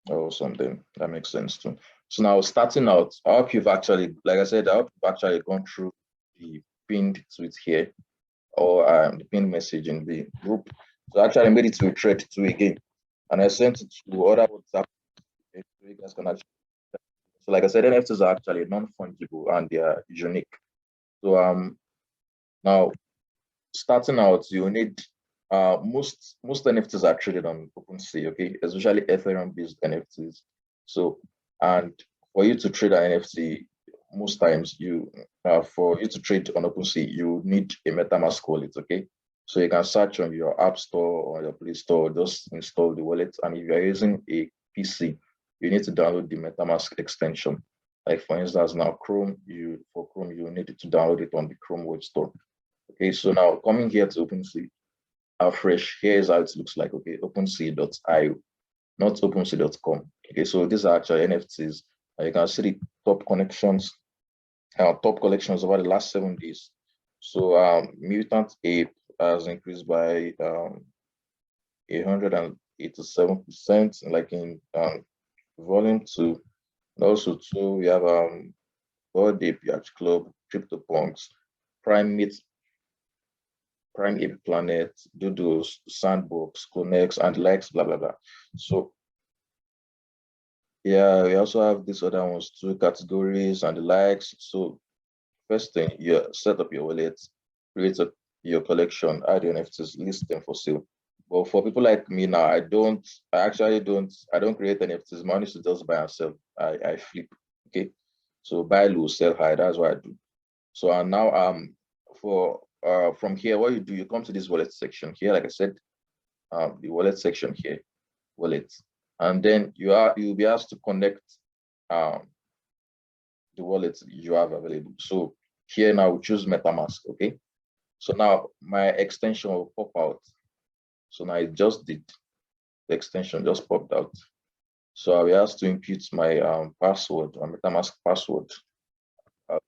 or something. That makes sense too. So now starting out, I hope you've actually, like I said, I hope you've actually gone through the pinned tweet here or the pinned message in the group. So I actually made it to a thread too again. And I sent it to other WhatsApp. So you guys can actually, so like I said, NFTs are actually non-fungible and they are unique. So now starting out, you need most NFTs are traded on OpenSea, okay, especially Ethereum based NFTs. So, and for you to trade an NFT, most times for you to trade on OpenSea, you need a MetaMask wallet, okay. So you can search on your App Store or your Play Store, just install the wallet. And if you are using a PC, you need to download the MetaMask extension. Like for instance, now Chrome, for Chrome, you need to download it on the Chrome Web Store. Okay, so now coming here to OpenSea, fresh, here's how it looks like. Okay, OpenSea.io, not OpenSea.com. Okay, so these are actually NFTs. You can see the top connections, top collections over the last 7 days. So Mutant Ape has increased by 187%, like in volume 2. And also too, we have Bored Ape Yacht Club, CryptoPunks, Primate Ape Planet, Doodles, Sandbox, Connects, and likes, blah, blah, blah. So, yeah, we also have these other ones, 2 categories and the likes. So, first thing, you set up your wallet, create your collection, add your NFTs, list them for sale. But for people like me now, I don't create NFTs. Money to just buy and sell. I flip, okay? So buy low, sell high, that's what I do. So and now from here, what you do, you come to this wallet section here, like I said, the wallet section here, wallet, and then you'll be asked to connect um the wallet you have available. So here now we choose MetaMask, okay? So now my extension will pop out. So now it just did, the extension just popped out. So I'll be asked to input my password, my MetaMask password. Uh,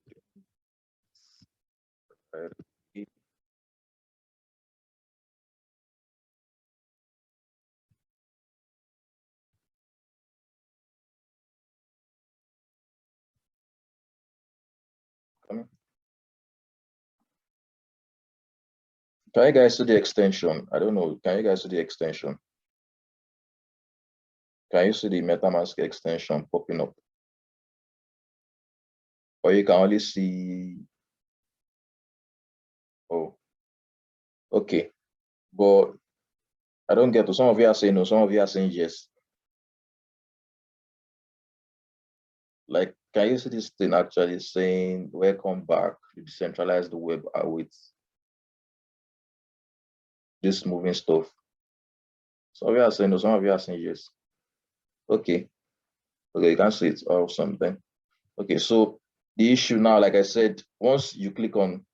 Can you guys see the extension? I don't know. Can you guys see the extension? Can you see the MetaMask extension popping up? Or you can only see, oh, okay. But I don't get to, some of you are saying no, some of you are saying yes. Like, can you see this thing actually saying, welcome back to decentralized web with this moving stuff? Some of you are saying no, some of you are saying yes. Okay. Okay, you can see it or something. Okay, so the issue now, like I said, once you click on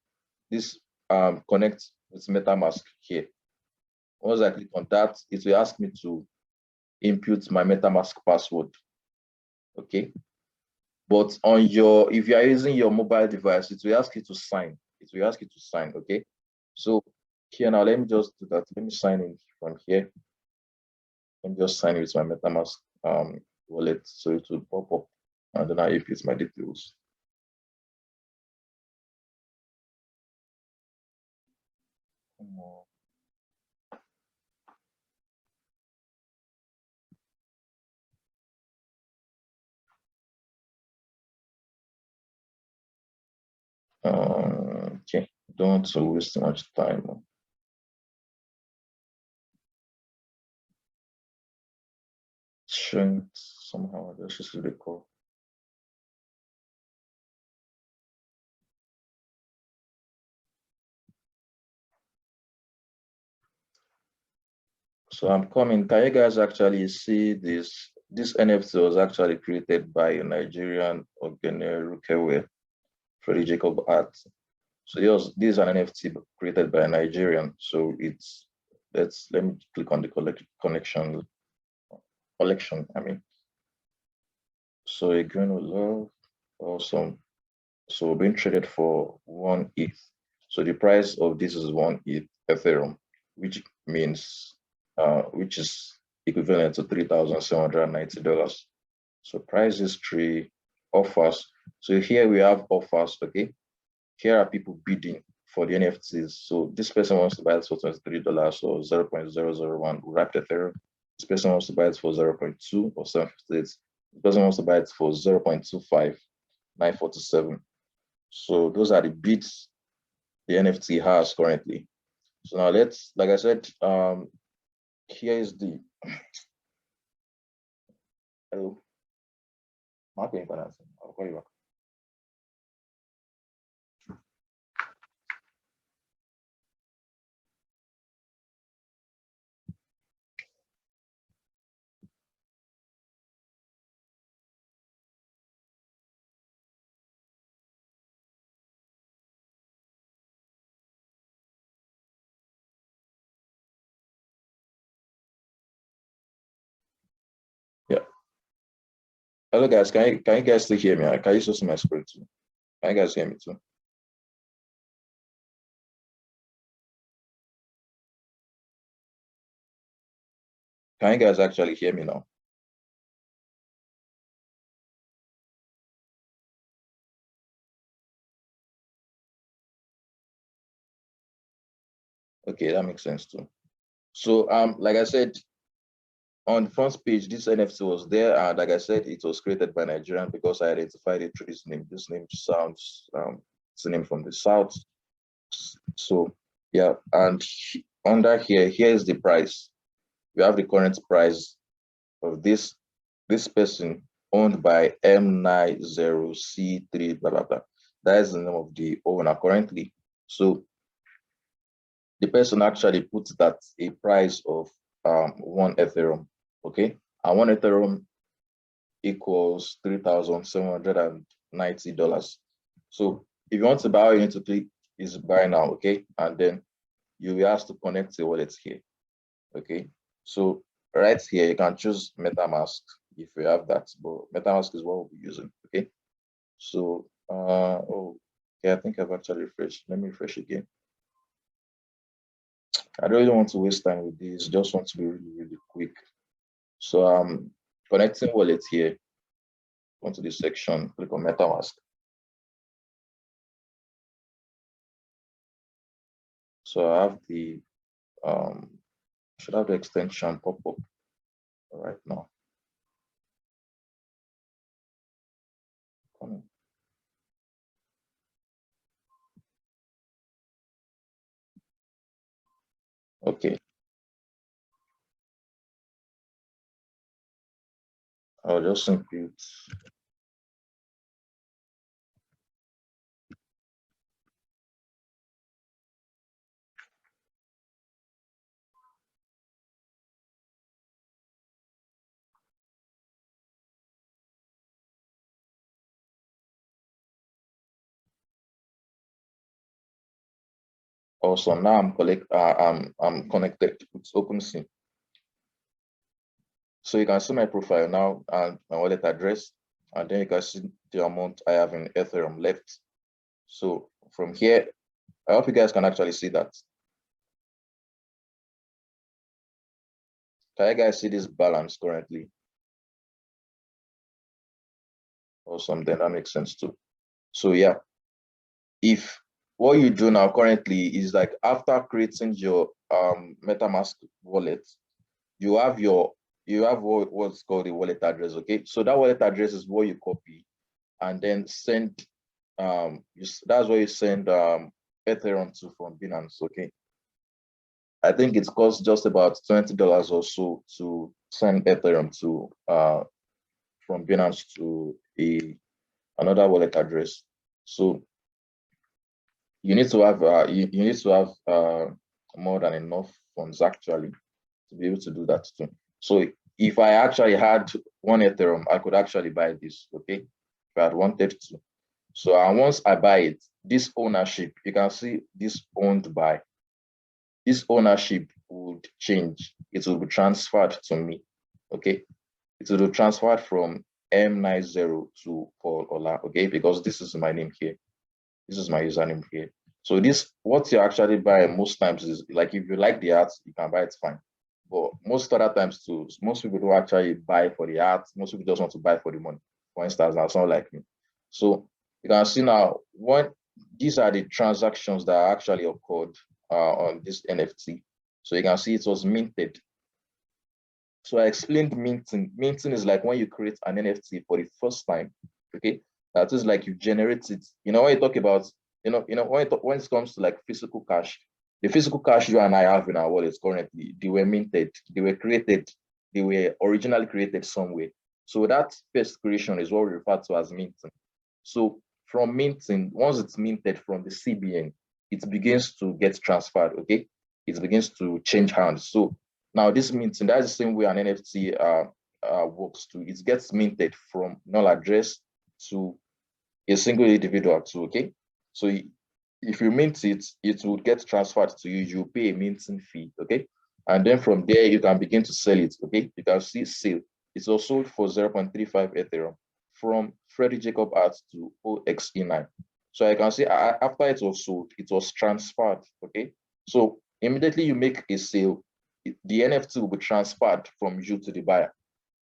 this connect with MetaMask here, once I click on that, it will ask me to input my MetaMask password. Okay. But on if you are using your mobile device, it will ask you to sign. It will ask you to sign, okay? So here now, let me just do that. Let me sign in from here. Let me just sign in with my MetaMask wallet. So it will pop up and then I input my details. Okay, don't waste too much time. Showing somehow, this is really cool. So I'm coming. Can you guys actually see this? This NFT was actually created by a Nigerian Rukewe, Freddie Jacob Art. So this is an NFT created by a Nigerian. So let me click on the collection. I mean, so again, we love awesome. So being traded for 1 ETH. So the price of this is 1 ETH Ethereum, which means which is equivalent to $3,790. So price history, offers. So here we have offers, okay? Here are people bidding for the NFTs. So this person wants to buy it for $23 or 0.001 wrapped Ethereum. This person wants to buy it for 0.2 or 758. This person wants to buy it for 0.25, 947. So those are the bids the NFT has currently. So now let's, like I said, here is the, hello, marketing finance. I'll call you back. Yeah. Hello guys, can you guys still hear me? Can you still see my screen too? Can you guys hear me too? Can you guys actually hear me now? Okay, that makes sense too. So like I said, on the front page, this NFT was there, and like I said, it was created by Nigerian because I identified it through this name. This name sounds it's a name from the south. So yeah, and under here, here's the price. We have the current price of this person owned by M90C3, blah blah blah. That is the name of the owner currently. So the person actually puts that a price of 1 Ethereum, okay? And 1 Ethereum equals $3,790. So if you want to buy, you need to click is buy now, okay? And then you will have to connect the wallet here, okay? So right here, you can choose MetaMask if you have that, but MetaMask is what we'll be using, okay? So, oh, yeah, I think I've actually refreshed. Let me refresh again. I don't really want to waste time with this, just want to be really, really quick. So I'm connecting wallet here. Go to this section, click on MetaMask. So I have the, should have the extension pop up right now. Okay. I'll just impute. Also now I'm connected with OpenSea. So you can see my profile now and my wallet address, and then you can see the amount I have in Ethereum left. So from here, I hope you guys can actually see that. Can you guys see this balance currently? Awesome, then that makes sense too. So yeah, if what you do now currently is like after creating your MetaMask wallet, you have what's called the wallet address, okay? So that wallet address is what you copy and then send, that's where you send Ethereum to from Binance, okay? I think it costs just about $20 or so to send Ethereum to from Binance to another wallet address. So you need to have you need to have more than enough funds actually to be able to do that too. So if I actually had 1 Ethereum, I could actually buy this, okay? If I had wanted to. So once I buy it, this ownership, you can see this owned by, this ownership would change. It will be transferred to me, okay? It will be transferred from M90 to Paul Ola, okay? Because this is my name here. This is my username here. So this, what you actually buy most times is like, if you like the art, you can buy it, fine. But most other times too, most people don't actually buy for the art. Most people just want to buy for the money. For instance, now someone like me. So you can see now when these are the transactions that actually occurred on this NFT. So you can see it was minted. So I explained minting. Minting is like when you create an NFT for the first time. Okay, that is like you generate it. You know when you talk about, when it comes to like physical cash, the physical cash you and I have in our wallets currently, they were minted, they were created, they were originally created somewhere. So that first creation is what we refer to as minting. So from minting, once it's minted from the CBN, it begins to get transferred. Okay, it begins to change hands. So now this minting, that's the same way an NFT works too. It gets minted from null address to a single individual too. Okay, so if you mint it, it will get transferred to you. You pay a minting fee. Okay, and then from there you can begin to sell it. Okay, you can see sale. It's also sold for 0.35 Ethereum from Freddie Jacob Art to OXE9. So I can see after it was sold, it was transferred. Okay, so immediately you make a sale, the NFT will be transferred from you to the buyer.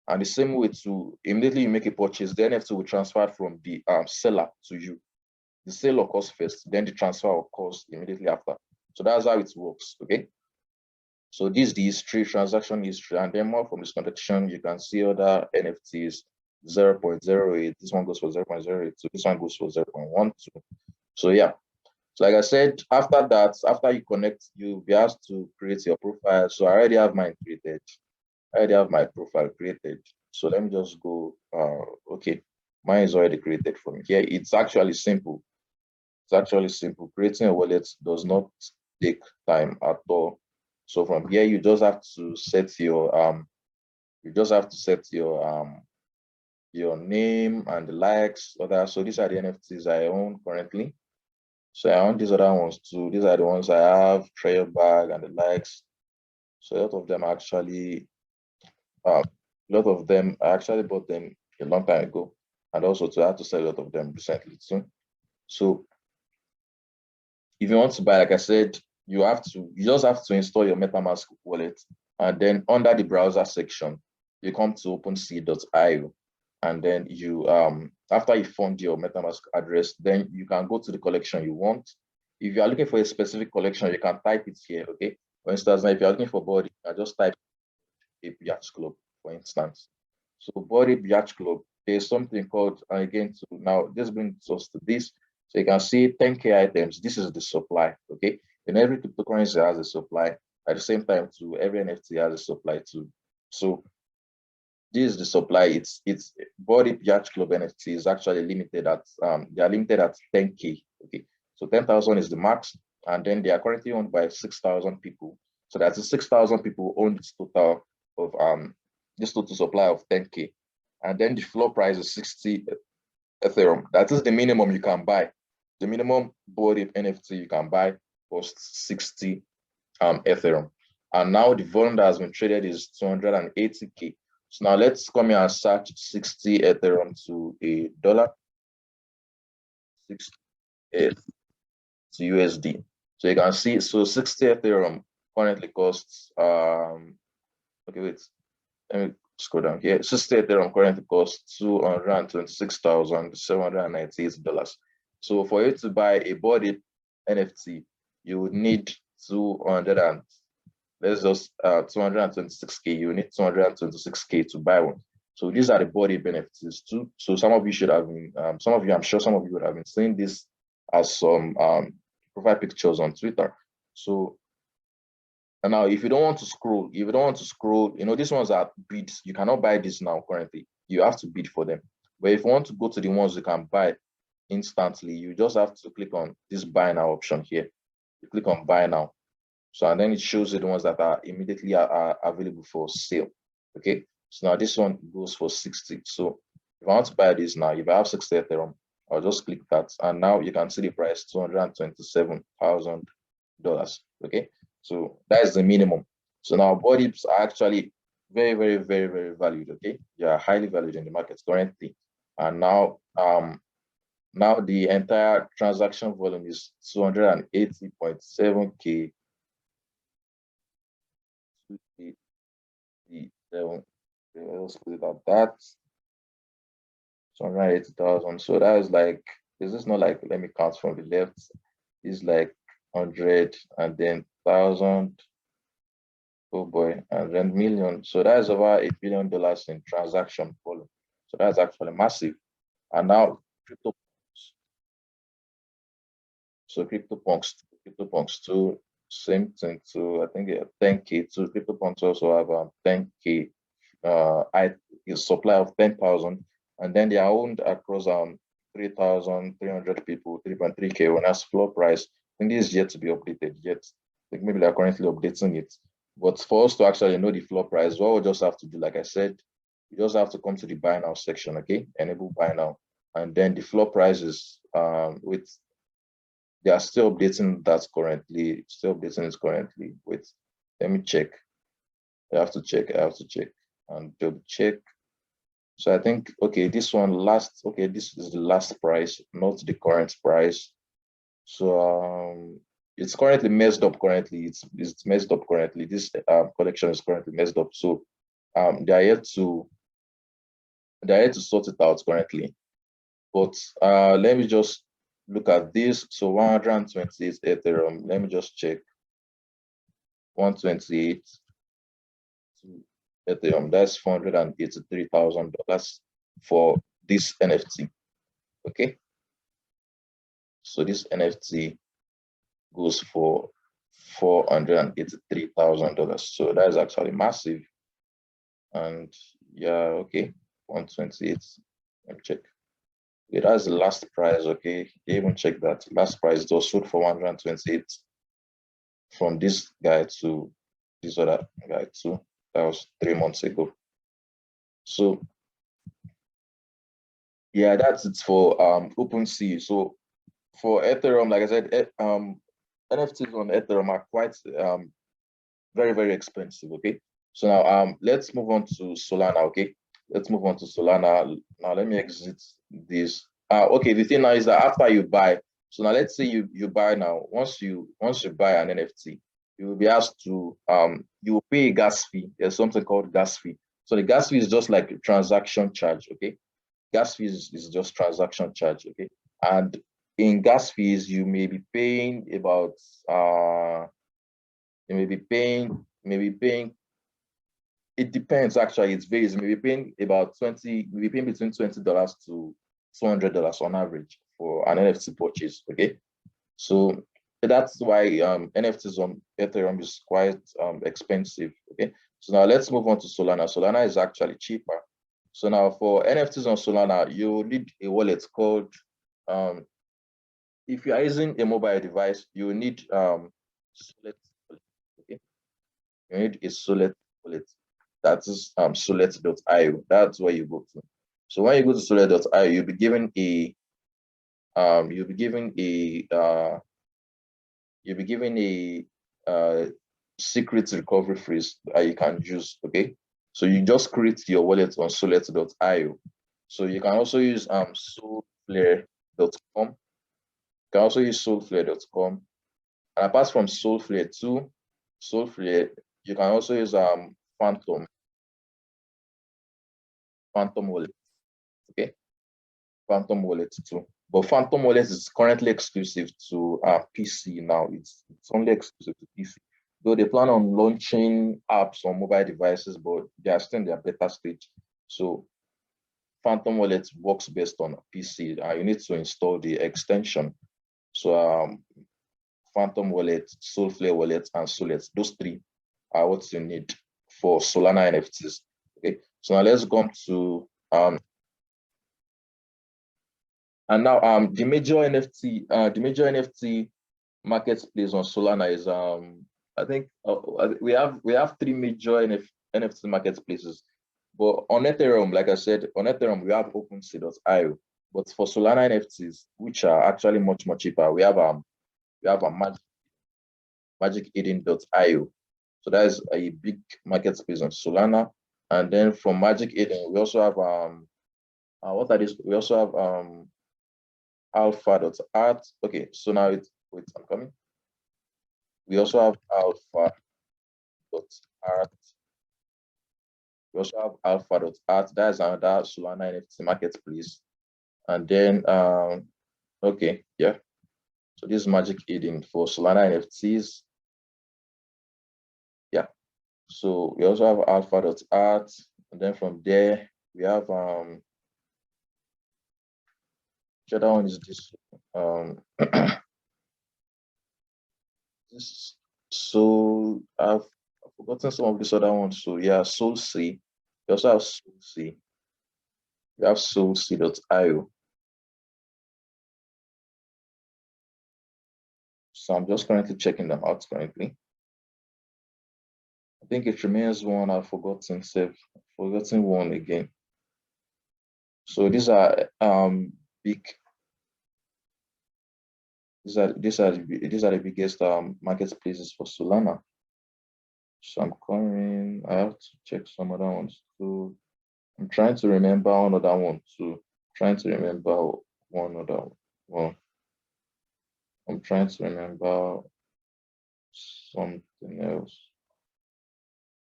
And the same way to immediately you make a purchase, the NFT will transfer from the seller to you. The sale occurs first, then the transfer occurs immediately after. So that's how it works. Okay. So this is the history, transaction history, and then more from this connection, you can see other NFTs 0.08. This one goes for 0.08. So this one goes for 0.12. So yeah. So like I said, after that, after you connect, you'll be asked to create your profile. So I already have mine created. I already have my profile created. So let me just go. Okay, mine is already created for me. Here, it's actually simple. It's actually simple. Creating a wallet does not take time at all. So from here, you just have to set your name and the likes, other. So these are the NFTs I own currently. So I own these other ones too. These are the ones I have, trail bag and the likes. So a lot of them actually, a lot of them, I actually bought them a long time ago. And also to have to sell a lot of them recently too. So if you want to buy, like I said, you just have to install your MetaMask wallet. And then under the browser section, you come to OpenSea.io. And then you after you fund your MetaMask address, then you can go to the collection you want. If you are looking for a specific collection, you can type it here. Okay. For instance, now if you're looking for body, I just type a Yacht Club, for instance. So body Yacht Club, there's something called, again, so now this brings us to this. So you can see 10K items. This is the supply. Okay. And every cryptocurrency has a supply. At the same time, too, every NFT has a supply too. So this is the supply. It's body Yacht Club NFT is actually limited at they are limited at 10K. Okay, so 10,000 is the max, and then they are currently owned by 6,000 people. So that's 6,000 people own this total supply of 10K, and then the floor price is 60 Ethereum. That is the minimum you can buy. The minimum body NFT you can buy costs 60 Ethereum, and now the volume that has been traded is 280K. So now let's come here and search 60 Ethereum to a dollar, 60 to USD. So you can see, so 60 Ethereum currently costs, okay, wait, let me scroll down here. 60 Ethereum currently costs $226,798. So for you to buy a body NFT, you would need 200 and let's just 226K. You need 226K to buy one. So these are the body benefits too. So some of you should have been, some of you, I'm sure some of you would have been seeing this as some profile pictures on Twitter. So and now if you don't want to scroll, these ones are bids. You cannot buy this now currently. You have to bid for them. But if you want to go to the ones you can buy instantly, you just have to click on this buy now option here. You click on buy now. So, and then it shows you the ones that are immediately are available for sale. Okay. So now this one goes for 60. So if I want to buy this now, if I have 60 Ethereum, I'll just click that. And now you can see the price, $227,000. Okay. So that is the minimum. So now bodies are actually very, very, very, very valued. Okay. They are highly valued in the market currently. And now, now the entire transaction volume is 280.7K Then let's put it at that. 280,000. So that is like, is this not like, let me count from the left. It's like 100 and then 1,000. Oh boy, and then million. So that is over $1 billion in transaction volume. So that's actually massive. And now crypto, so CryptoPunks too, same thing too. I think 10K too. CryptoPunks also have 10K I supply of 10,000, and then they are owned across 3,300 people, 3.3K. When as floor price, I think this is yet to be updated yet. I think maybe they're currently updating it. But for us to actually know the floor price, what we just have to do, like I said, you just have to come to the buy now section, okay? Enable buy now. And then the floor prices with they are still updating that currently, still updating it currently. Wait, let me check. I have to check, and double check. So I think, okay, this one last, okay, this is the last price, not the current price. So it's currently messed up currently. It's messed up currently. This collection is currently messed up. So they are yet to sort it out currently. But let me just look at this. So 128 Ethereum. Let me just check. 128 Ethereum. That's $483,000 for this NFT. Okay. So this NFT goes for $483,000. So that is actually massive. And yeah, okay, 128. Let me check. Okay, that's the last price. Okay, they even check that last price. It was sold for 128 from this guy to this other guy too. That was 3 months ago. So yeah, that's it for OpenSea. So for Ethereum, like I said, NFTs on Ethereum are quite very, very expensive. Okay. So now let's move on to Solana. Okay. Let's move on to Solana. Now let me exit this. Okay, the thing now is that after you buy, so now let's say you buy now, once you buy an NFT, you will be asked to you will pay a gas fee. There's something called gas fee. So the gas fee is just like a transaction charge. Okay. Gas fees is just transaction charge. Okay. And in gas fees, you may be paying about you may be paying, it depends actually, it varies. You may be paying about 20, maybe paying between $20 to $200 on average for an NFT purchase. Okay. So that's why NFTs on Ethereum is quite expensive. Okay. So now let's move on to Solana. Solana is actually cheaper. So now for NFTs on Solana, you need a wallet called if you are using a mobile device, you need Solid. Okay. You need a Solid wallet. That is Solid.io. That's where you go to. So when you go to Solid.io, you'll be given a you'll be given a secret recovery phrase that you can use. Okay. So you just create your wallet on Solid.io. So you can also use soulflare.com. You can also use soulflare.com. And apart from Soulflare too, Soulflare, you can also use Phantom Wallet. Okay, Phantom Wallet too. But Phantom Wallet is currently exclusive to PC now. It's only exclusive to PC. Though they plan on launching apps on mobile devices, but they are still in their beta stage. So Phantom Wallet works best on PC. You need to install the extension. So Phantom Wallet, Soulflare Wallet, and Solet. Those three are what you need for Solana NFTs. Okay, so now let's go to and now the major NFT marketplace on Solana is I think we have three major NFT marketplaces. But on Ethereum, like I said, on Ethereum we have OpenSea.io. But for Solana NFTs, which are actually much more cheaper, we have a MagicEden.io. So that is a big marketplace on Solana. And then from Magic Eden, we also have what are these? We also have alpha.art. Okay, so now it's wait, I'm coming. We also have alpha.art. We also have alpha.art. That's another Solana NFT marketplace. And then, okay, yeah. So this is Magic Eden for Solana NFTs. Yeah. So we also have alpha.art. And then from there, we have, the other one is this, this. So I've forgotten some of these other ones. So yeah, SoulC. We also have SoulC. We have SoulC.io. So I'm just currently checking them out currently. I think it remains one. I've forgotten. Forgotten one again. So these are big. These are the biggest marketplaces for Solana. So I'm coming. I have to check some other ones too. I'm trying to remember one other one too. Trying to remember one other one. I'm trying to remember something else.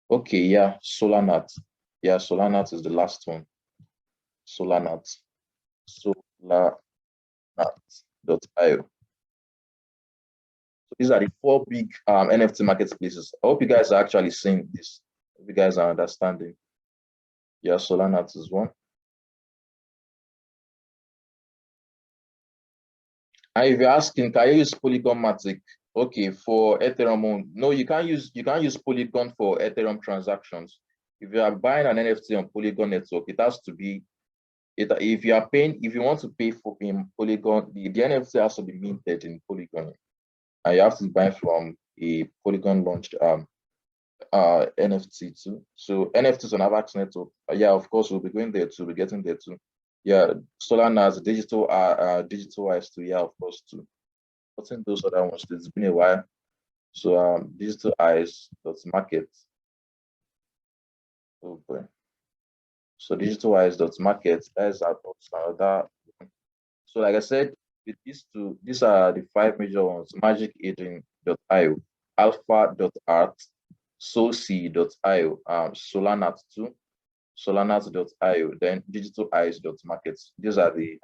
Okay, yeah, Solanat. Yeah, Solanat is the last one. Solanat. Solanat.io. So these are the four big NFT marketplaces. I hope you guys are actually seeing this. Hope you guys are understanding. Yeah, Solanat is one. And if you're asking, can you use Polygon Matic? Okay, for Ethereum, no, you can't use Polygon for Ethereum transactions. If you are buying an NFT on Polygon network, it has to be if you are paying, if you want to pay for in Polygon, the NFT has to be minted in Polygon, and you have to buy from a Polygon launched NFT too. So NFTs on Avax network, yeah, of course, we'll be going there too. We're getting there too. Yeah, Solana has digitalized too. Yeah, of course too. What's in those other ones? It's been a while. So digital eyes dot market. Oh boy. So digital eyes dot market. That's another. So like I said, with these two, these are the five major ones: Magic Eden.io, Alpha.art, SoulC.io, Solanat2, Solanat.io, then Digital Eyes.market. These are the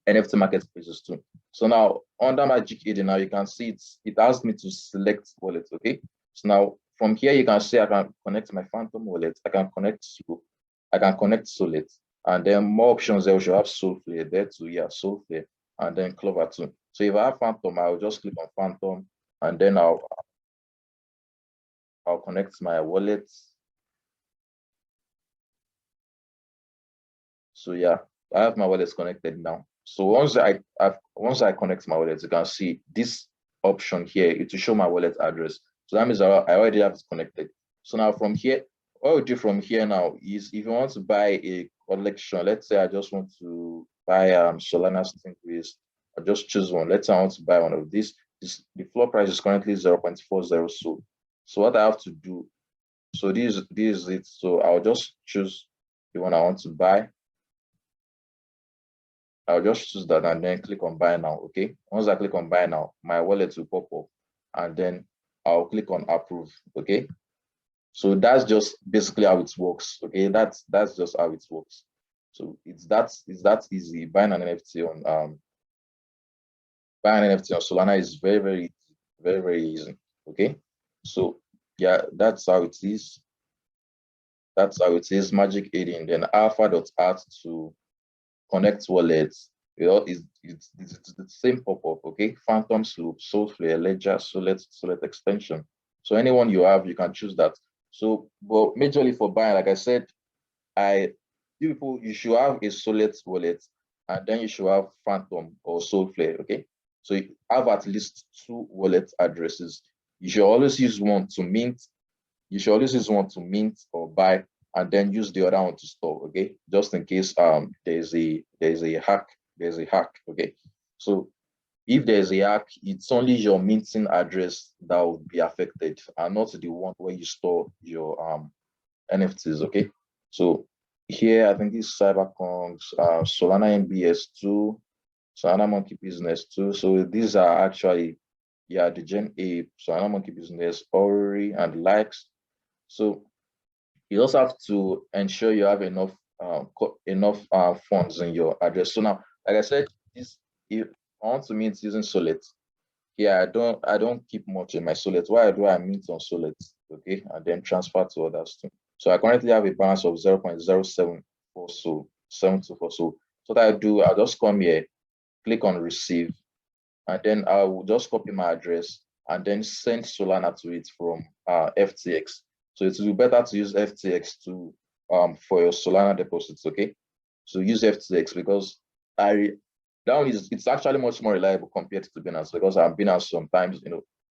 NFT marketplaces too. So now under Magic Eden, now you can see it asks me to select wallet. Okay. So now from here you can see I can connect my Phantom wallet, I can connect Slow, I can connect Solid, and then more options there. We should have Soulflare there too. Yeah, Soulflare, and then Clover too. So if I have Phantom, I'll just click on Phantom, and then I'll connect my wallet. So yeah, I have my wallet connected now. So once I connect my wallet, you can see this option here. It will show my wallet address. So that means I already have it connected. So now from here, what we do from here now is if you want to buy a collection, let's say I just want to buy Solana Stingrays, I just choose one. Let's say I want to buy one of these. The floor price is currently 0.40. So what I have to do, so this is it. So I'll just choose the one I want to buy. I'll just choose that and then click on buy now. Okay. Once I click on buy now, my wallet will pop up and then I'll click on approve. Okay. So that's just basically how it works. Okay. That's just how it works. So it's that easy. Buying an NFT on Solana is very easy. Okay. So yeah, that's how it is. That's how it is. Magic Eden, then alpha.art to connect wallets. It's the same pop-up, okay? Phantom Sloop, Soulflare, Ledger, Solid extension. So anyone you have, you can choose that. So, but majorly for buying, like I said, you should have a Solid wallet, and then you should have Phantom or Soulflare, okay? So you have at least two wallet addresses. You should always use one to mint. You should always use one to mint or buy, and then use the other one to store. Okay, just in case there's a hack. Okay, so if there's a hack, it's only your minting address that will be affected, and not the one where you store your NFTs. Okay, so here I think it's CyberConks, Solana MBS2, Solana Monkey Business 2. So these are actually, yeah, the Gen A, Solana Monkey Business, Ori, and likes. So You also have to ensure you have enough funds in your address. So now, like I said, this if I want to mint using Solid. Yeah, I don't keep much in my Solid. Why do I mint on Solid? Okay, and then transfer to others too. So I currently have a balance of 0.074 so 724. So what I do, I'll just come here, click on receive, and then I will just copy my address and then send Solana to it from FTX. So it will be better to use FTX to for your Solana deposits. Okay, so use FTX because I that one is it's actually much more reliable compared to Binance because Binance sometimes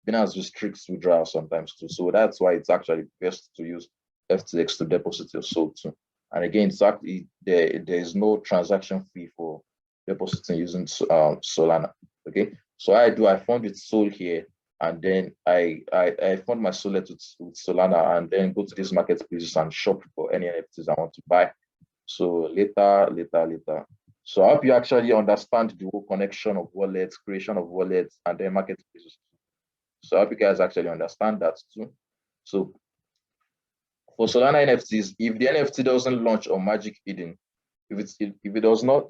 Binance restricts withdrawal sometimes too. So that's why it's actually best to use FTX to deposit your SOL too. And again, it's actually there is no transaction fee for depositing using Solana. Okay, so I fund with Sol here, and then I fund my Sol with Solana, and then go to these marketplaces and shop for any NFTs I want to buy. So later. So I hope you actually understand the whole connection of wallets, creation of wallets, and then marketplaces. So I hope you guys actually understand that too. So for Solana NFTs, if the NFT doesn't launch on Magic Eden, if it's not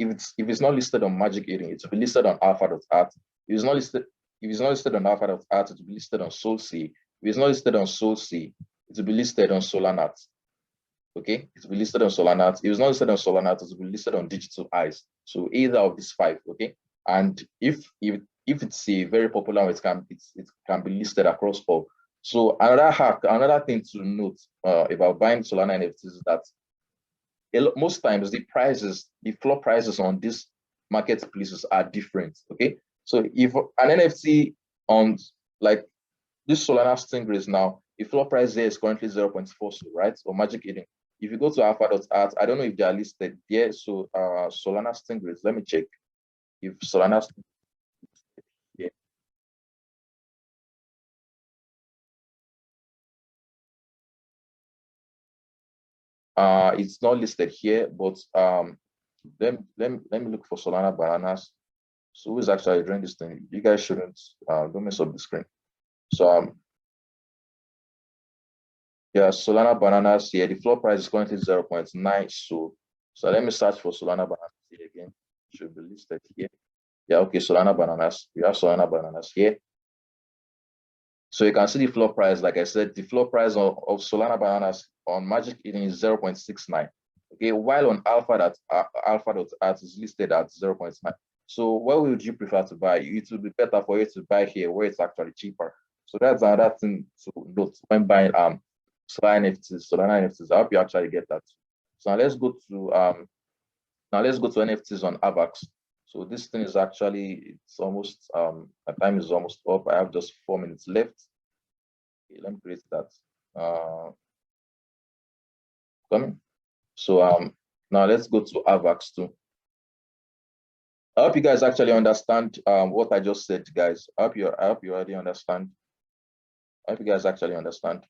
listed on Magic Eden, it will be listed on Alpha.art. If it's not listed on Alpha.art, it will be listed on SolC. If it's not listed on SolC, it will be listed on Solanat. Okay, it will be listed on Solanat. If it's not listed on Solanat, it will be listed on Digital Eyes. So either of these five. Okay, and if it's a very popular one, it can be listed across all. So another thing to note about buying Solana NFTs is that most times the floor prices on these marketplaces are different. Okay, so if an NFT on like this Solana Stingrays now, the floor price there is currently 0.4, so right, or Magic Eden. If you go to alpha.art, I don't know if they are listed there. So Solana Stingrays, let me check if Solana yeah. It's not listed here, but let me look for Solana bananas. So who is actually doing this thing? You guys shouldn't don't mess up the screen. So yeah, Solana bananas here. The floor price is currently 0.9. So let me search for Solana bananas here again. It should be listed here. Yeah, okay, Solana bananas. We have Solana bananas here. So you can see the floor price. Like I said, the floor price of Solana bananas on Magic Eden is 0.69. Okay, while on Alpha.art is listed at 0.9. So what would you prefer to buy? It would be better for you to buy here where it's actually cheaper. So that's another thing to note when buying Solana NFTs. I hope you actually get that. So now let's go to NFTs on Avax. So this thing is actually it's almost my time is almost up. I have just 4 minutes left. Okay, let me create that. Coming. So now let's go to Avax too. I hope you guys actually understand what I just said, guys. I hope you already understand. I hope you guys actually understand.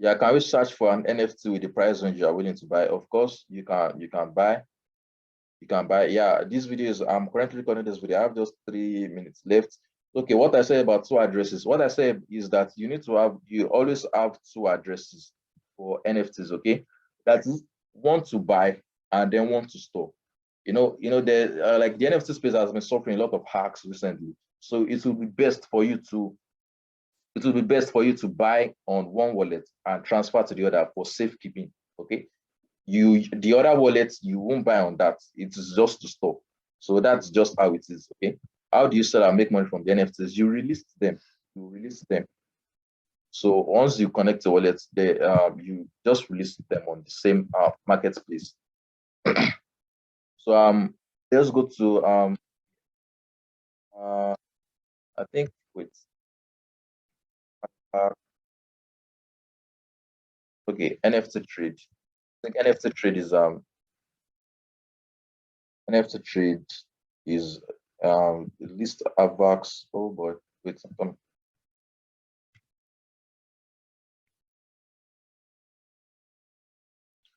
Yeah, can we search for an NFT with the price range you are willing to buy? Of course, you can buy. You can buy. Yeah, this video is I'm currently recording this video. I have just 3 minutes left. Okay, what I say about two addresses. What I say is that you always have two addresses for NFTs. Okay, that is one to buy and then one to store. The like the NFT space has been suffering a lot of hacks recently. So it will be best for you to buy on one wallet and transfer to the other for safekeeping. Okay, the other wallet you won't buy on that. It's just to store. So that's just how it is. Okay, how do you sell and make money from the NFTs? You release them. So once you connect the wallets, you just release them on the same marketplace. So let's go to uh I think with uh okay, NFT trade. I think NFT trade is at least Avax. Oh boy, wait,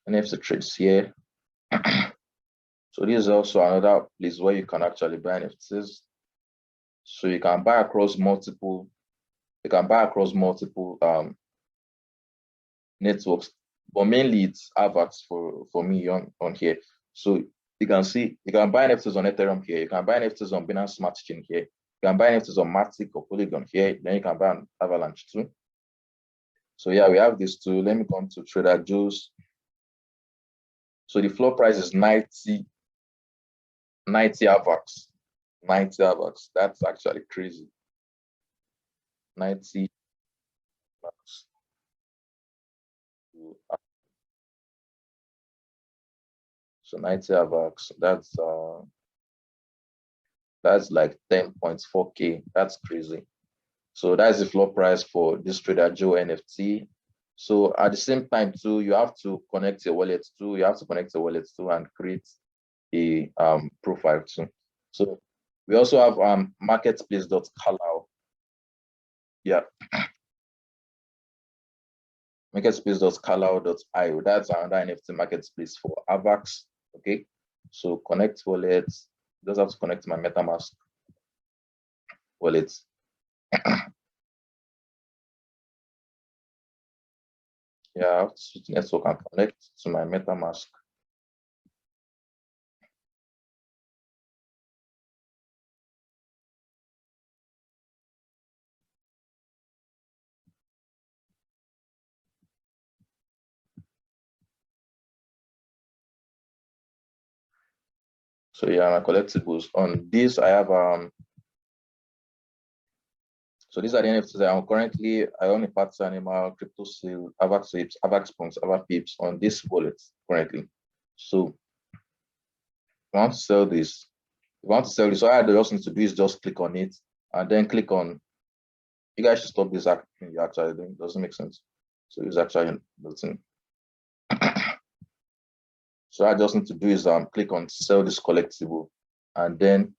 NFT trades here. So this is also another place where you can actually buy NFTs. So you can buy across multiple. You can buy across multiple networks, but mainly it's AVAX for me on here. So you can see you can buy NFTs on Ethereum here. You can buy NFTs on Binance Smart Chain here. You can buy NFTs on Matic or Polygon here. Then you can buy on Avalanche too. So yeah, we have this too. Let me come to Trader Joe's. So the floor price is 90 AVAX. 90 AVAX. That's actually crazy. 90 AVAX. So 90 AVAX. That's like 10.4K. That's crazy. So that's the floor price for this Trader Joe NFT. So at the same time too, you have to connect your wallet too. You have to connect your wallet too and create a profile too. So we also have marketplace.kalau. Yeah. Marketplace.kalau.io. That's another NFT marketplace for AVAX. Okay. So connect wallets. Just have to connect my MetaMask wallet. Yeah, I have to switch network and connect to my MetaMask. So yeah, my collectibles. On this, I have so these are the NFTs that I'm currently. I own a Party Animal, Crypto Seal, AVAX Apes, AVAX Punks, AVAX Pips on this wallet currently. So if I want to sell this, all I just need to do is just click on it and then click on. You guys should stop this acting you're actually doing. It doesn't make sense. So it's actually nothing. So I just need to do is click on sell this collectible, and then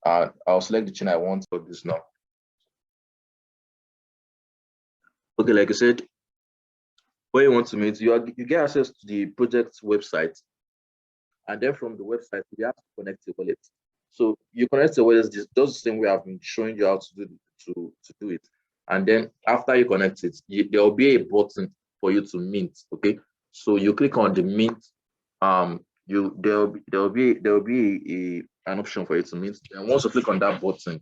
I'll select the chain I want for this now. Okay, like I said, what you want to make, you get access to the project website, and then from the website you have to connect the wallet. So you connect the wallet just the same way I've been showing you how to do it, and then after you connect it, there will be a button for you to mint. Okay, so you click on the mint. There will be an option for you to mint, and once you click on that button,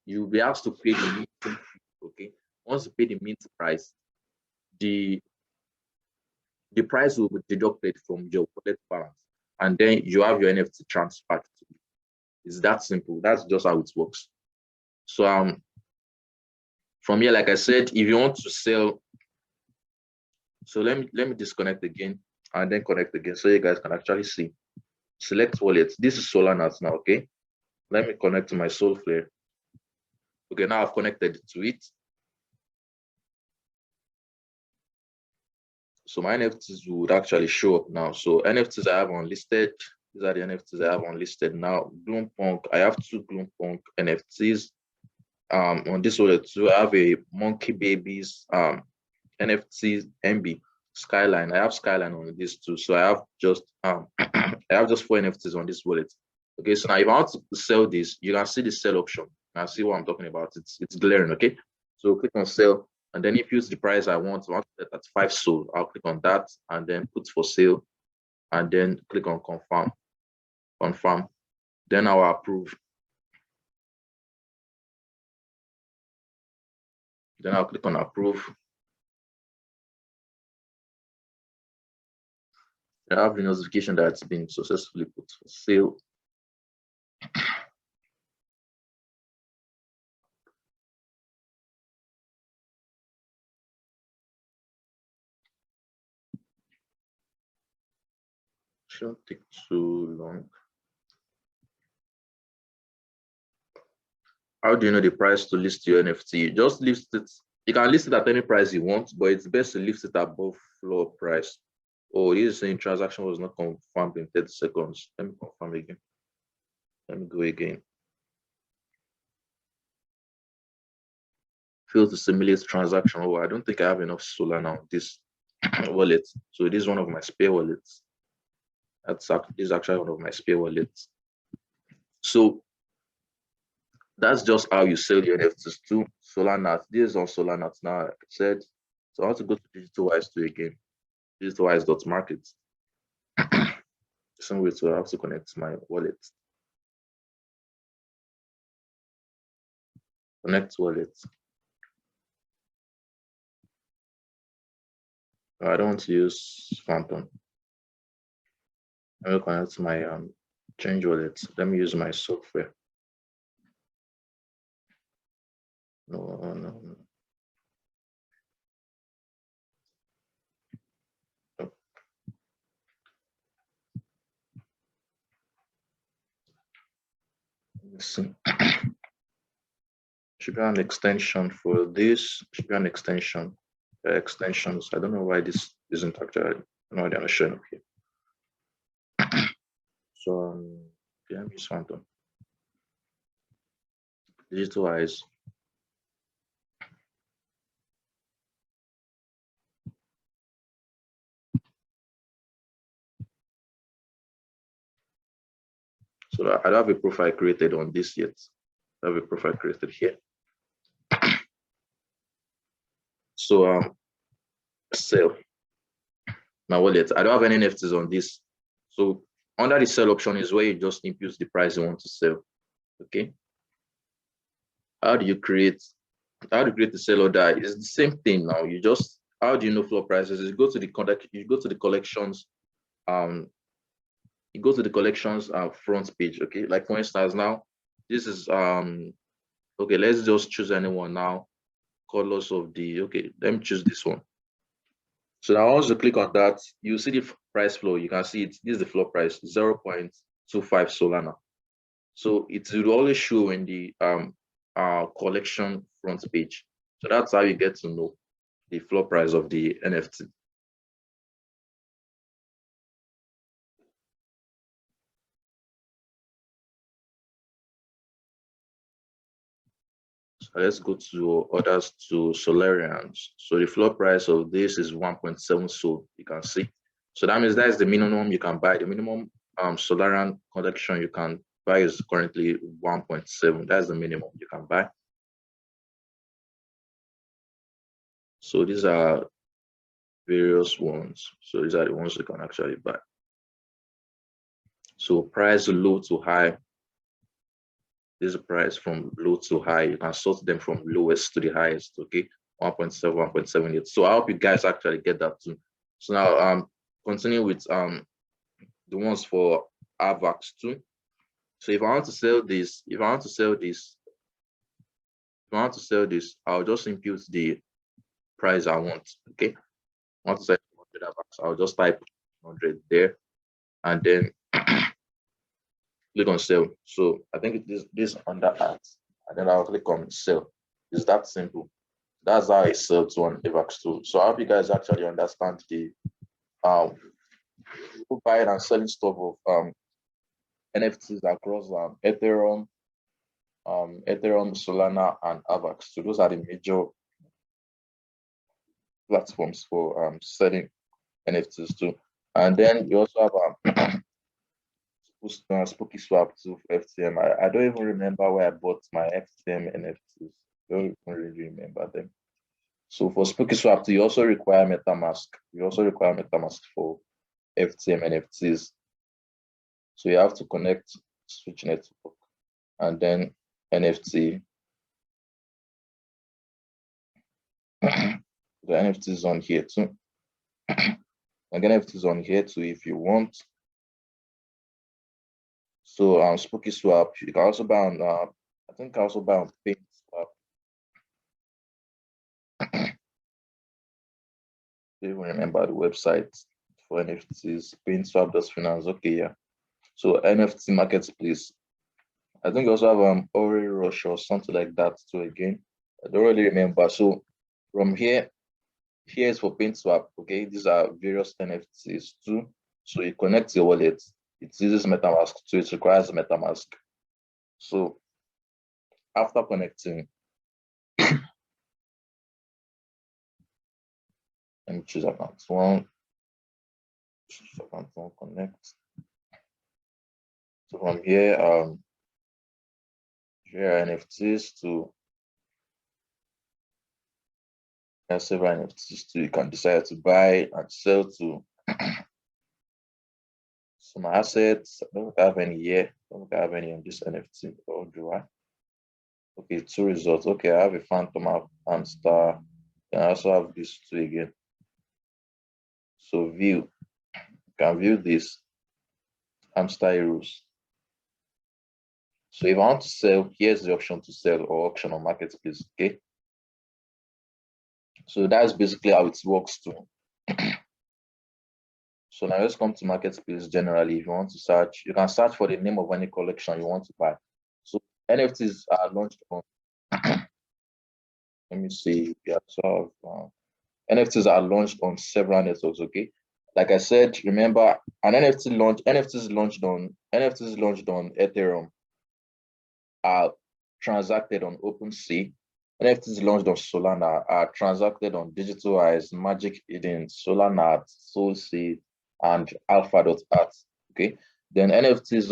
you'll be asked to pay the mint fee. Okay, once you pay the mint price, the price will be deducted from your wallet balance, and then you have your NFT transferred to you. It's that simple. That's just how it works. So from here, like I said, if you want to sell, so let me disconnect again and then connect again so you guys can actually see. Select wallet. This is Solana now. Okay, let me connect to my Solflare. Okay, now I've connected to it. So my NFTs would actually show up now. So NFTs I have unlisted. These are the NFTs I have unlisted now. Gloompunk. I have 2 Gloompunk NFTs. On this wallet too, I have a Monkey Babies NFTs MB Skyline. I have Skyline on this too. So I have just I have just 4 NFTs on this wallet. Okay, so now if I want to sell this, you can see the sell option. Now see what I'm talking about. It's glaring. Okay, so click on sell, and then if you use the price I want to set at 5 SOL, I'll click on that and then put for sale, and then click on confirm. Then I'll approve. Then I'll click on approve. I have the notification that it's been successfully put for sale. Shouldn't take too long. How do you know the price to list your NFT? Just list it. You can list it at any price you want, but it's best to list it above floor price. Oh, this is saying transaction was not confirmed in 30 seconds. Let me confirm again. Let me go again. Fail to simulate transaction. Oh, I don't think I have enough Solana on this wallet. So this is one of my spare wallets. This is actually one of my spare wallets. So that's just how you sell your NFTs to Solana. This is on Solana now. Like I said, so I want to go to DigitalWise2 again. DigitalWise.market. Some way to I have to connect my wallet. Connect wallet. I don't want to use Phantom. I will connect my change wallet. Let me use my software. No. Let's see. Should be an extension for this. Should be an extension. Extensions. I don't know why this isn't actually. No idea. I'm showing up here. So let me use Phantom. DigitalWise. So I don't have a profile created on this yet. I have a profile created here. So sell my wallet. I don't have any NFTs on this. So under the sell option is where you just input the price you want to sell. Okay. How do you create the sell order? It's the same thing now. You just, how do you know floor prices? You go to the contact, you go to the collections, front page. Okay, like for instance, now this is okay, let's just choose anyone now. Colors of the, okay, let me choose this one. So now once you click on that, you see the price flow. You can see it. This is the floor price, 0.25 Solana. So it will always show in the collection front page. So that's how you get to know the floor price of the NFT. So let's go to orders to Solarians. So the floor price of this is 1.7 SOL, you can see. So that means that is the minimum you can buy. The minimum Solarian collection you can buy is currently 1.7. That's the minimum you can buy. So these are various ones. So these are the ones you can actually buy. So price low to high. This is price from low to high. You can sort them from lowest to the highest. Okay, 1.7, 1.78. So I hope you guys actually get that too. So now continue with the ones for AVAX too. So if I want to sell this, I'll just input the price I want. Okay, I want to sell 100 AVAX. I'll just type 100 there, and then click on sell. So I think it is this under ads, and then I'll click on sell. It's that simple. That's how I sell to an AVAX tool. So I hope you guys actually understand the buying and selling stuff of NFTs across Ethereum, Solana, and AVAX. So those are the major platforms for selling NFTs too. And then you also have Spooky Swap to FTM. I don't even remember where I bought my FTM NFTs. Don't even really remember them. So for Spooky Swap, you also require MetaMask. You also require MetaMask for FTM NFTs. So you have to connect Switch Network and then NFT. The NFT is on here too. Again, NFT is on here too if you want. So Spooky Swap, you can also buy on I think I also buy on Paint Swap. I don't even remember the website for NFTs. PaintSwap.finance. Okay, yeah. So NFT marketplace. I think I also have Ori Rush or something like that too again. I don't really remember. So from here is for PaintSwap. Okay, these are various NFTs too. So you connect your wallet. It uses MetaMask, so it requires MetaMask. So after connecting, let me choose account one. Choose account one, connect. So from here, share NFTs to several NFTs too. You can decide to buy and sell to some assets. I don't have any here. I don't have any on this NFT. Or do I? Okay, two results. Okay, I have a phantom, I have hamster. And I also have these two again. So view. You can view this hamster heroes. So if I want to sell, here's the option to sell or auction on marketplace. Okay. So that's basically how it works too. So now let's come to marketplace generally. If you want to search, you can search for the name of any collection you want to buy. So NFTs are launched on, let me see, yeah, so NFTs are launched on several networks, okay? Like I said, remember, an NFTs launched on Ethereum are transacted on OpenSea. NFTs launched on Solana are transacted on Digital Eyes, Magic Eden, Solana, SoulSeed, and Alpha.art. Okay. Then NFTs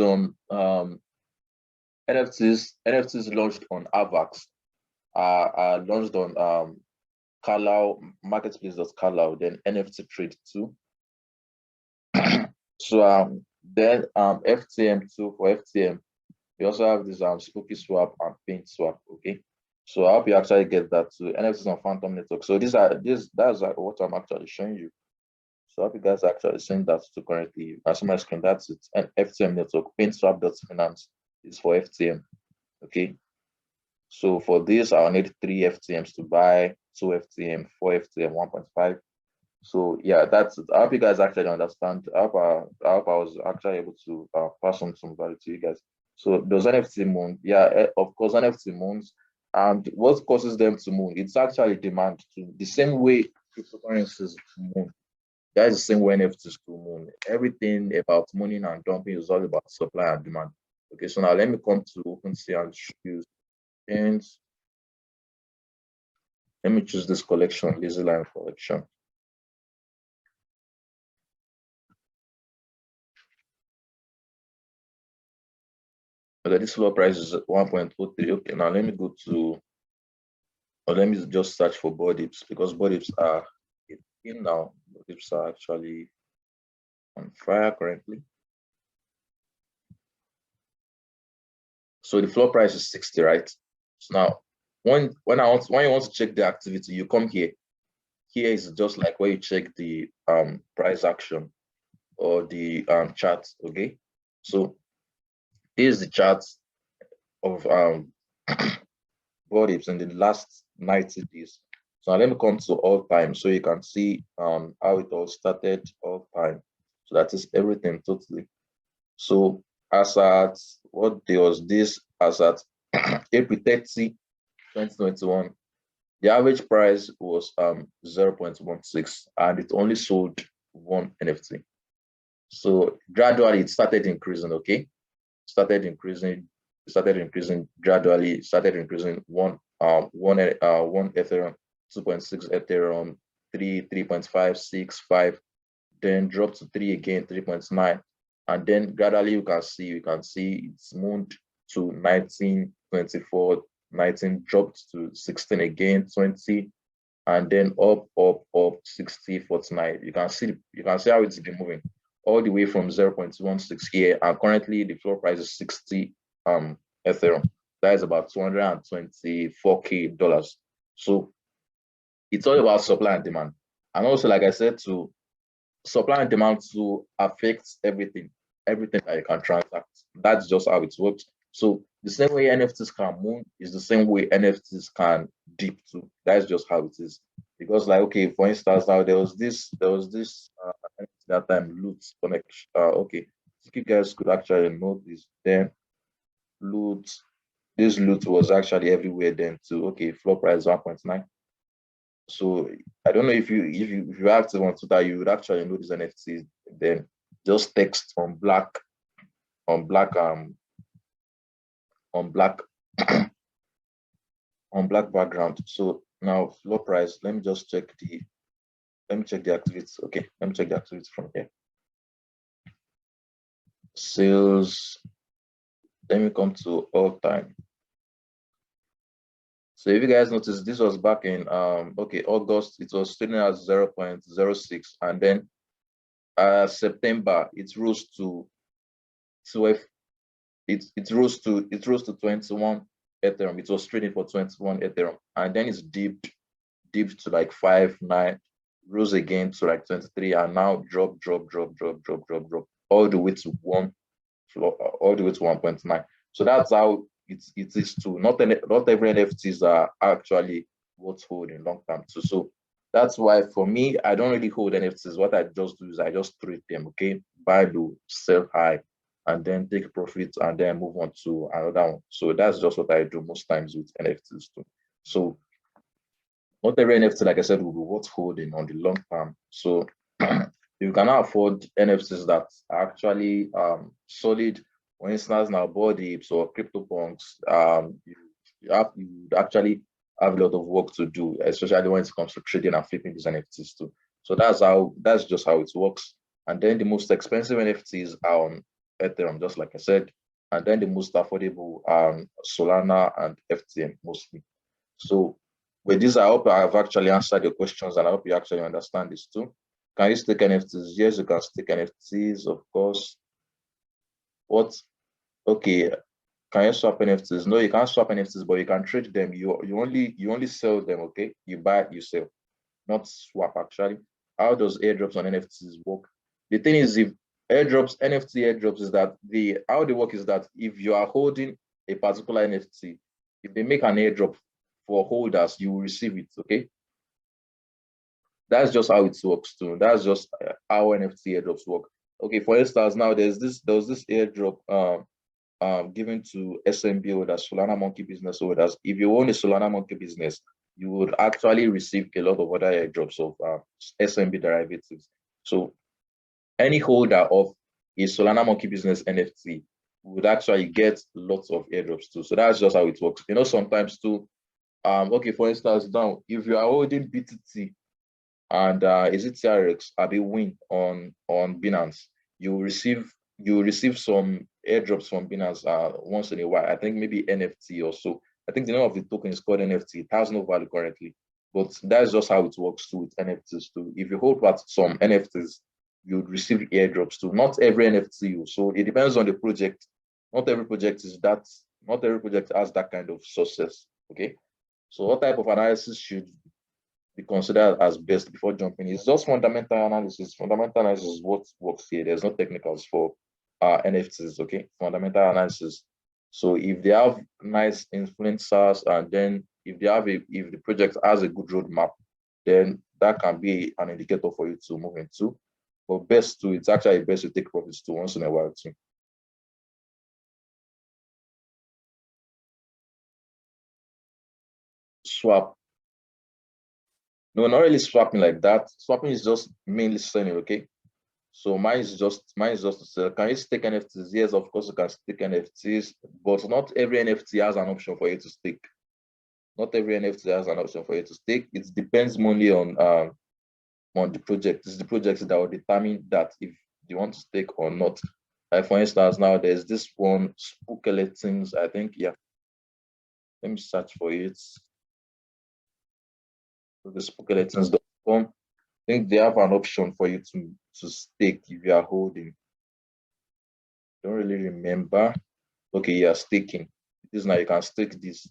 launched on Avax are launched on Carlyle marketplace.carlyle, then NFT Trade 2. So then FTM 2 for FTM. We also have this Spooky Swap and Paint Swap. Okay. So I hope you actually get that too. NFTs on Phantom Network. So that's what I'm actually showing you. So I hope you guys are actually seeing that too currently. As my screen, that's it. And FTM network, PaintSwap.finance is for FTM. Okay. So for this, I'll need 3 FTMs to buy, 2 FTM, 4 FTM, 1.5. So yeah, that's it. I hope you guys actually understand. I hope I was actually able to pass on some value to you guys. So those NFT moon, yeah, of course, NFT moons. And what causes them to moon? It's actually demand to the same way cryptocurrencies moon. That is the same way NFTs to moon. Everything about mooning and dumping is all about supply and demand. Okay, so now let me come to OpenSea and choose and let me choose this collection, Lazy Line collection. Okay, this floor price is 1.03. Okay, now let me go to, or let me just search for bodies because bodies are in now. Bodies are actually on fire currently. So the floor price is 60, right? So now, when you want to check the activity, you come here. Here is just like where you check the price action or the chart. Okay, so here's the chart of bodies in the last 90 days. So now let me come to all time so you can see how it all started all time. So that is everything totally. So as at what day was this? As at April 30, 2021, the average price was 0.16 and it only sold one NFT. So gradually it started increasing, okay? Started increasing gradually, started increasing one Ethereum, 2.6 Ethereum, 3.5, 6, 5, then dropped to 3 again, 3.9. And then gradually you can see it's moved to 19, 24, 19, dropped to 16 again, 20, and then up, 60, 49. You can see how it's been moving all the way from 0.16 here, and currently the floor price is 60 Ethereum. That is about $224K. So it's all about supply and demand. And also, like I said, to supply and demand to affect everything that you can transact. That's just how it works. So the same way NFTs can move is the same way NFTs can dip too. That's just how it is. Because like, okay, for instance, now there was this that time loot connection. Okay, if you guys could actually know this, then loot, this loot was actually everywhere then too. Okay, floor price 1.9. So I don't know if you have to on Twitter, you would actually know this NFTs. Then just text on black on black on black on black background. So now floor price. Let me check the activities. Okay, let me check the activities from here. Sales. Let me come to all time. So if you guys notice, this was back in okay, August, it was trading at 0.06, and then September it rose to 12. It rose to 21 Ethereum. It was trading for 21 Ethereum, and then it's dipped to like 5.9, rose again to like 23, and now drop all the way to all the way to 1.9. So that's how it is too. Not every NFTs are actually worth holding long term too. So that's why for me, I don't really hold NFTs. What I just do is I just trade them, okay? Buy low, sell high, and then take profit and then move on to another one. So that's just what I do most times with NFTs too. So not every NFT, like I said, will be worth holding on the long term. So you cannot afford NFTs that are actually solid. For instance, now body or CryptoPunks, you actually have a lot of work to do, especially when it comes to trading and flipping these NFTs too. So that's just how it works. And then the most expensive NFTs are on Ethereum, just like I said. And then the most affordable Solana and FTM mostly. So with this, I hope I have actually answered your questions, and I hope you actually understand this too. Can you stake NFTs? Yes, you can stake NFTs, of course. What? Okay. Can you swap NFTs? No, you can't swap NFTs, but you can trade them. You only sell them, okay? You buy, you sell, not swap actually. How does airdrops on NFTs work? The thing is, if NFT airdrops is that how they work is that if you are holding a particular NFT, if they make an airdrop for holders, you will receive it, okay? That's just how it works too. That's just how NFT airdrops work. Okay, for instance, now there was this airdrop given to SMB holders, Solana Monkey business holders. If you own a Solana Monkey business, you would actually receive a lot of other airdrops of SMB derivatives. So any holder of a Solana Monkey business NFT would actually get lots of airdrops too. So that's just how it works. You know, sometimes too, okay, for instance, now if you are holding BTT and is it TRX Abi win on Binance, you receive some airdrops from Binance once in a while. I think maybe NFT or so. I think the name of the token is called NFT. It has no value currently, but that's just how it works too with NFTs too. If you hold part some NFTs, you'd receive airdrops too. Not every NFT, so it depends on the project. Not every project is that. Not every project has that kind of success. Okay, so what type of analysis should be considered as best before jumping? It's just fundamental analysis. Fundamental analysis is what works here. There's no technicals for NFTs, okay? Fundamental analysis. So if they have nice influencers, and then if the project has a good roadmap, then that can be an indicator for you to move into. But it's actually best to take profits to once in a while too. Swap. No, not really swapping like that. Swapping is just mainly selling, okay? So mine is just to sell. Can you stake NFTs? Yes, of course you can stake NFTs, but not every NFT has an option for you to stake. Not every NFT has an option for you to stake. It depends mainly on the project. It's the project that will determine that if you want to stake or not. Like for instance, now there's this one Spookeletons, I think. Yeah, let me search for it. So the spookeletons.com. I think they have an option for you to stake if you are holding. Don't really remember. Okay, yeah, staking. This now you can stake this.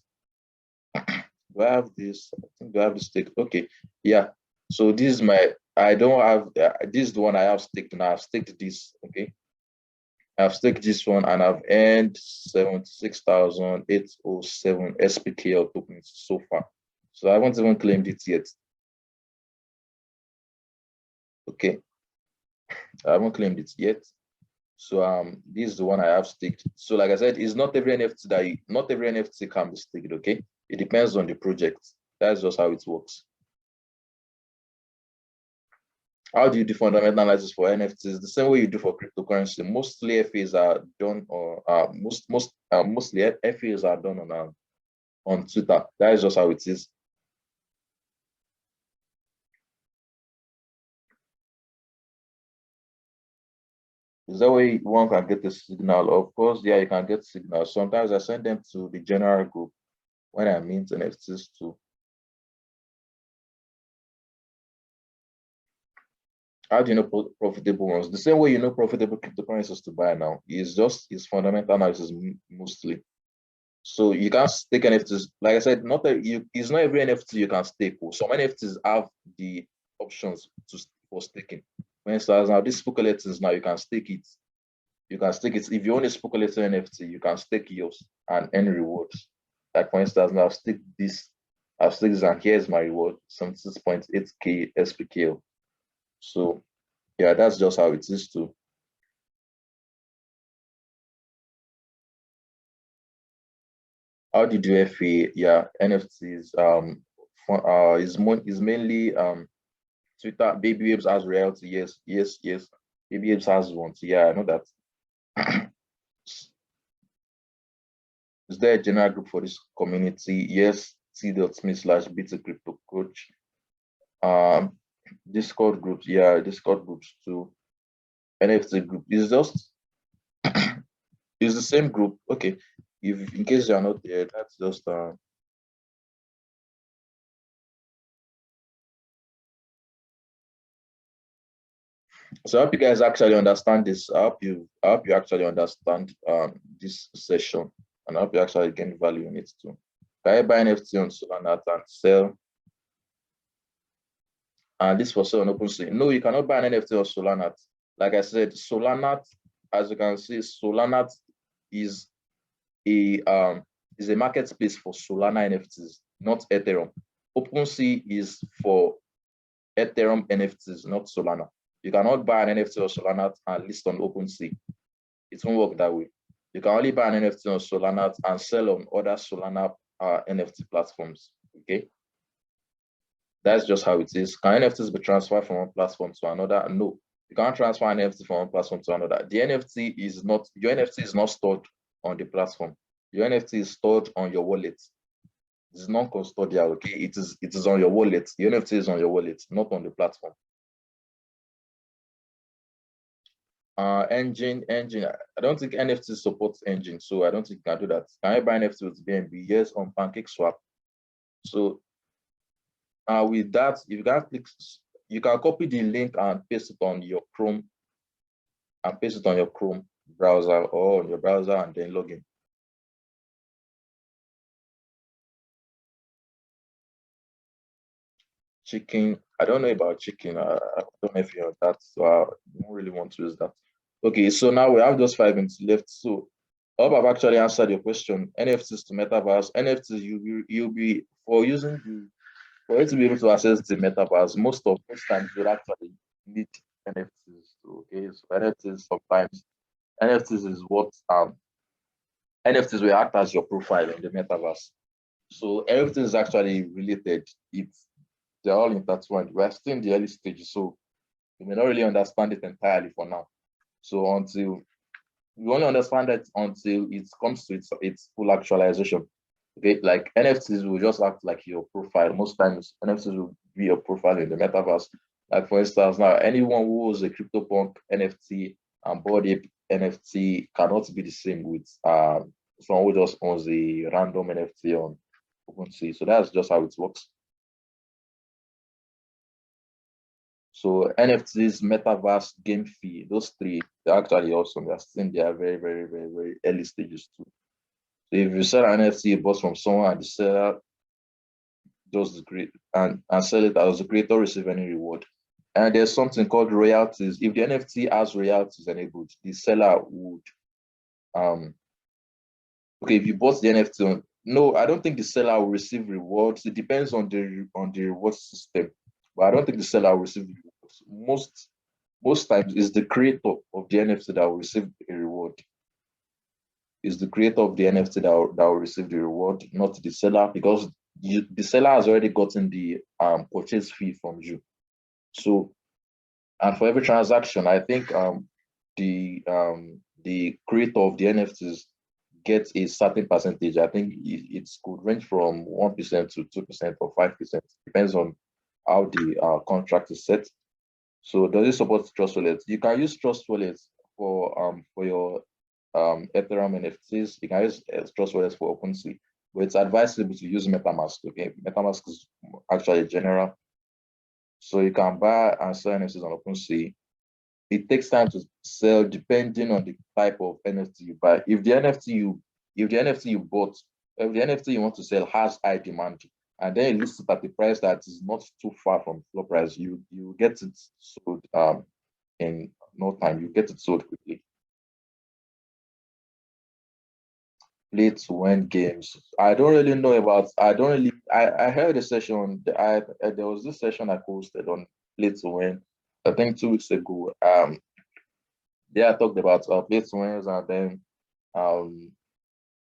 Do I have this? I think do I have the stake? Okay, yeah. So this is my. I don't have. This is the one I have staked now. I've staked this. Okay, I've staked this one and I've earned 76,807 SPKL tokens so far. So I haven't even claimed it yet. Okay, I haven't claimed it yet. So this is the one I have staked. So like I said, it's not every NFT not every NFT can be staked, okay? It depends on the project. That's just how it works. How do you do fundamental analysis for NFTs? The same way you do for cryptocurrency. Mostly FAs are done, or mostly FAs are done on Twitter. That is just how it is. Is that way one can get a signal? Of course, yeah, you can get signals. Sometimes I send them to the general group. when I mint NFTs too. How do you know profitable ones? The same way you know profitable cryptocurrencies to buy now is fundamental analysis mostly. So you can't stake NFTs. Like I said, it's not every NFT you can stake. Some NFTs have the options for staking. For instance, now these speculators now you can stake it. You can stake it. If you own a speculator NFT, you can stake yours and earn rewards. Like for instance, now I've staked this and here's my reward, 76.8K SPKL. So yeah, that's just how it is too. How did you FA? Yeah, NFTs is mainly Twitter. Baby Waves has reality. Yes, yes, yes. Baby Waves has one. Yeah, I know that. Is there a general group for this community? Yes, t.me/bit crypto coach. Discord groups, yeah, Discord groups too. NFT group is just it's the same group. Okay, if in case you're not there, that's just so I hope you guys actually understand this. I hope you actually understand this session, and I hope you actually gain value in it too. Can I buy NFT on Solana and sell? And this for sale on OpenSea. No, you cannot buy an NFT on Solana. Like I said, Solana, as you can see, Solana is a marketplace for Solana NFTs, not Ethereum. OpenSea is for Ethereum NFTs, not Solana. You cannot buy an NFT on Solana and list on OpenSea. It won't work that way. You can only buy an NFT on Solana and sell on other Solana NFT platforms. Okay, that's just how it is. Can NFTs be transferred from one platform to another? No, you can't transfer an NFT from one platform to another. The NFT is not your NFT is not stored on the platform. Your NFT is stored on your wallet. It's non-custodial. Okay, it is on your wallet. The NFT is on your wallet, not on the platform. Engine. I don't think NFT supports engine, so I don't think you can do that. Can I buy NFT with BNB? Yes, on PancakeSwap. So with that, if you can click, you can copy the link and paste it on your Chrome browser or on your browser and then log in. Chicken, I don't know about chicken. I don't know if you have that, so I don't really want to use that. Okay, so now we have just 5 minutes left. So I hope I've actually answered your question. NFTs to metaverse. NFTs, you'll be for using for you to be able to access the metaverse, most times you'll actually need NFTs. Okay, so NFTs is what NFTs will act as your profile in the metaverse. So everything is actually related. They're all intertwined. We're still in the early stages, so you may not really understand it entirely for now. So until you only understand it until it comes to its full actualization. Okay, like NFTs will just act like your profile. Most times NFTs will be your profile in the metaverse. Like for instance, now anyone who owns a CryptoPunk NFT and Bored Ape NFT cannot be the same with someone who just owns a random NFT on OpenSea. So that's just how it works. So NFTs, metaverse, game fee, those three, they're actually awesome. They're still in their very, very, very, very early stages too. So if you sell an NFT bought from someone and the seller does the create and sell it as the creator receive any reward. And there's something called royalties. If the NFT has royalties enabled, the seller would okay, if you bought the NFT no, I don't think the seller will receive rewards. It depends on the reward system. But I don't think the seller will receive rewards. Most times it's the creator of the NFT that will receive a reward. Is the creator of the NFT that will receive the reward, not the seller, because the seller has already gotten the purchase fee from you. So, and for every transaction, I think the creator of the NFTs gets a certain percentage. I think it could range from 1% to 2% or 5%, depends on how the contract is set. So, does it support Trust Wallet? You can use Trust Wallet for your Ethereum NFTs. You can use Trust Wallet for OpenSea, but it's advisable to use MetaMask. Okay, MetaMask is actually general, so you can buy and sell NFTs on OpenSea. It takes time to sell depending on the type of NFT you buy. If the NFT you bought, if the NFT you want to sell has high demand, and then you list it at the price that is not too far from floor price, you get it sold in no time. You get it sold quickly. Play to win games. I don't really know about. I don't really. I heard a session. There was this session I posted on play to win. I think 2 weeks ago. Yeah, I talked about play to wins, and then um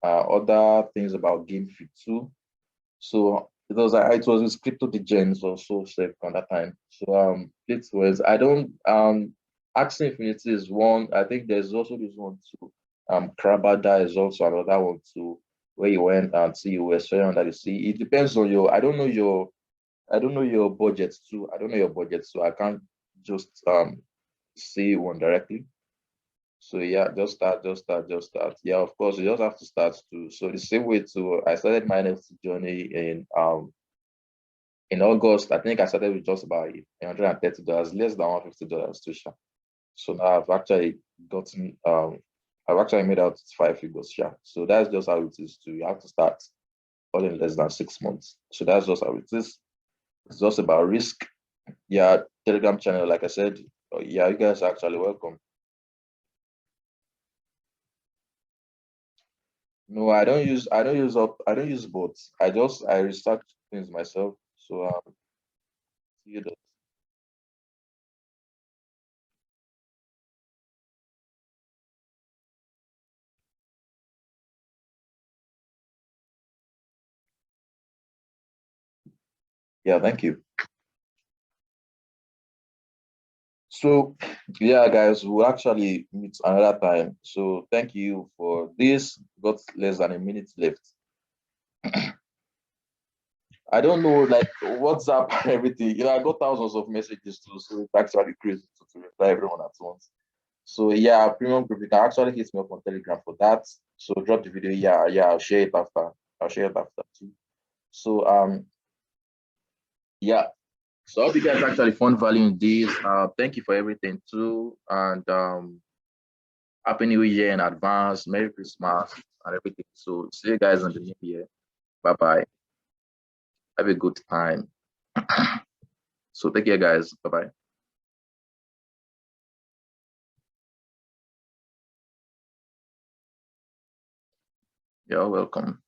other things about game fit too. So it was with crypto degens also safe on that time. So play to wins. I don't Axie Infinity is one. I think there's also this one too. Krabada is also another one too, where you went and see you were showing that you see. It depends on your. I don't know your budget too. I don't know your budget, so I can't just say one directly. So yeah, just start. Yeah, of course, you just have to start too. So the same way too, I started my NFT journey in August. I think I started with just about $130, less than $150 too. Sha. So now I've actually made out 5 figures. Yeah. So that's just how it is too. You have to start all in less than 6 months. So that's just how it is. It's just about risk. Yeah, Telegram channel, like I said. Yeah, you guys are actually welcome. No, I don't use bots. I research things myself. So you know, yeah, thank you. So yeah, guys, we'll actually meet another time. So thank you for this. Got less than a minute left. I don't know, like WhatsApp and everything. I got thousands of messages too, so it's actually crazy to reply everyone at once. So yeah, premium group, you can actually hit me up on Telegram for that. So drop the video. Yeah, I'll share it after. I'll share it after too. So yeah. So I hope you guys actually found value in this. Thank you for everything too. And Happy New Year in advance, Merry Christmas and everything. So see you guys in the new year. Bye bye. Have a good time. So take care, guys. Bye bye. You're welcome.